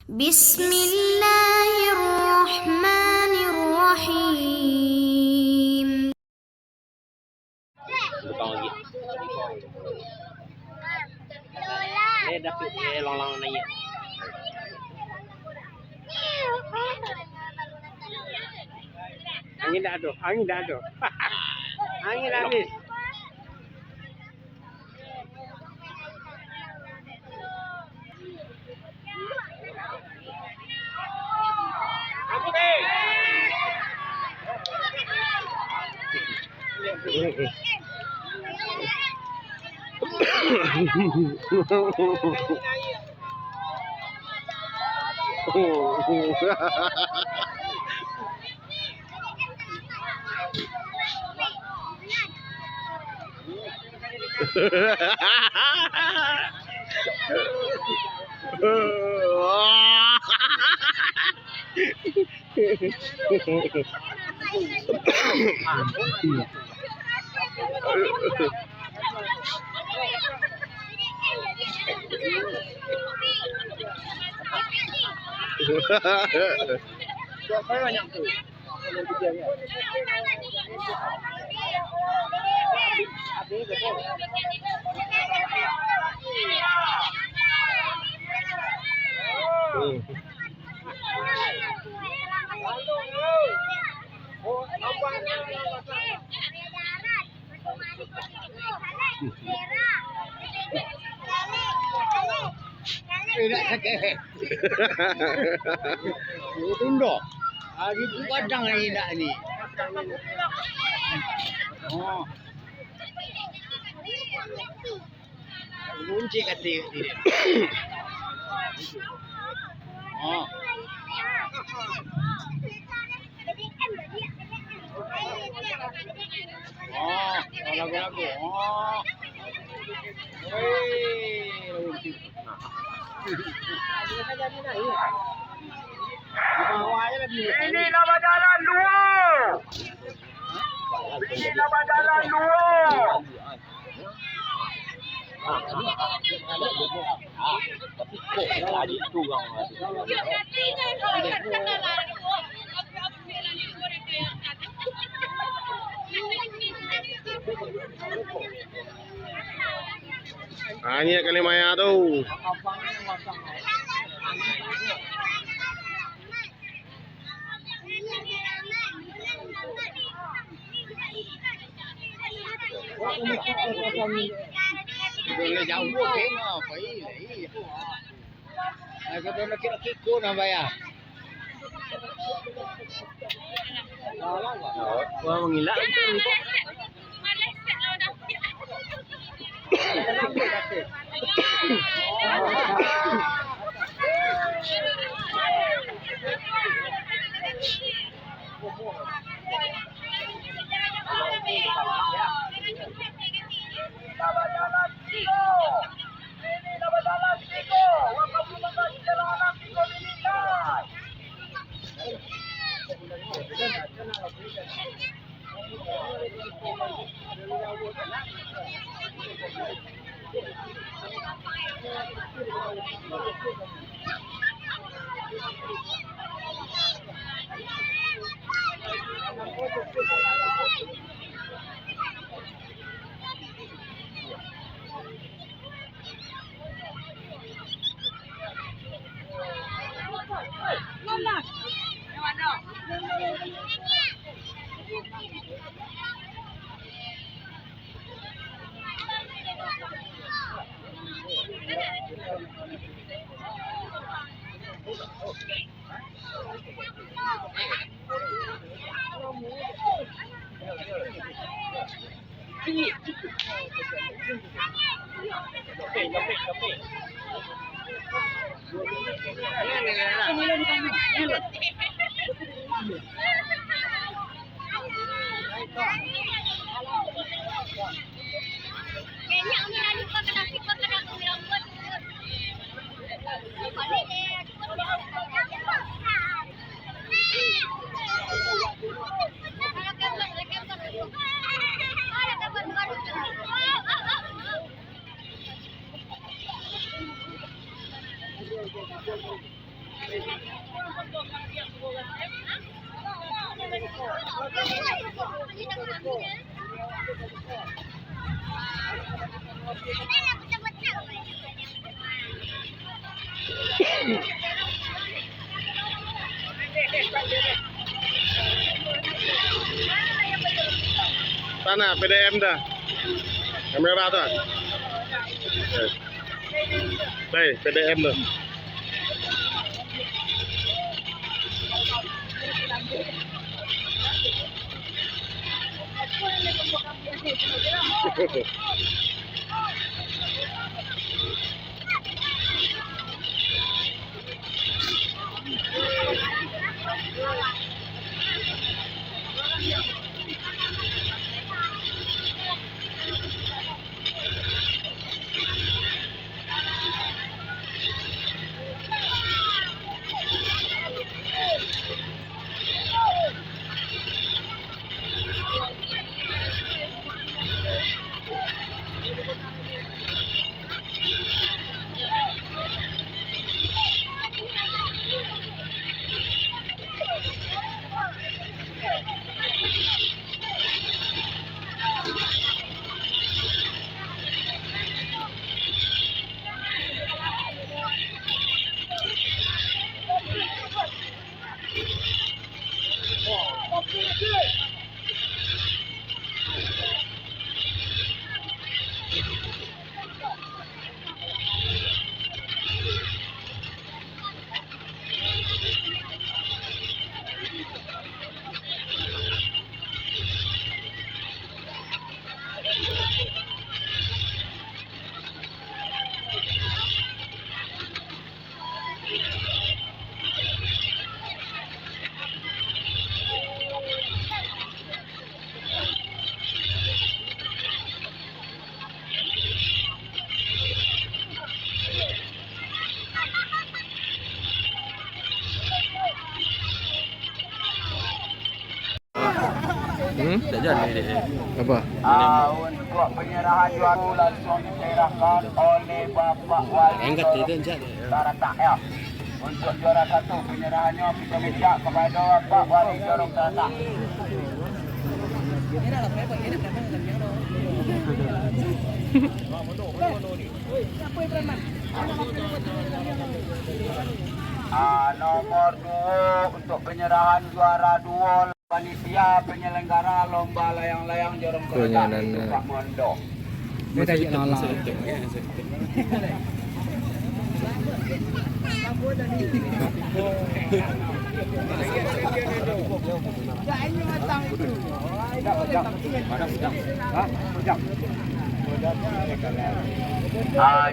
Bismillahirrahmanirrahim. Bukan lagi. Dah long naik. Angin dah ada. Angin habis. Banyak tu. Tidak sakit. Tunduk. Hari tu kadang ni tak ni. Oh. Kunci kata dia. Oh. Oh, lagu-lagu. Oh. Ini nama jalan 2. Ini nama jalan 2. Ini kali maya tu. Boleh jauh kena apa ini? Aku tu nak kiko nak bayar. Wah mengilak tu. Sana PDM dah. Kamera tu. Đây PDM dah. Tak jadi dia. Apa? Untuk penyerahan juara langsung diserahkan oleh Bapak Wali Angkat dia tu encak. Taratak ya. Untuk juara satu penyerahannya kita minta kepada Bapak Wali Jorong Taratak. Nomor 2 untuk penyerahan juara duo panitia penyelenggara lomba layang-layang Jorong Taratak Pak Mondo. Dia tak nak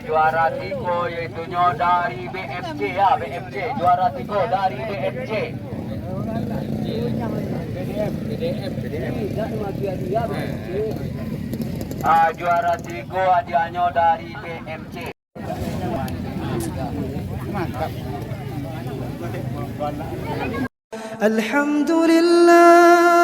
Juara 3 yaitu dari BFC ya, BFC juara 3 dari BFC. Juara 3 hadiahnya dari BFC. الحمد لله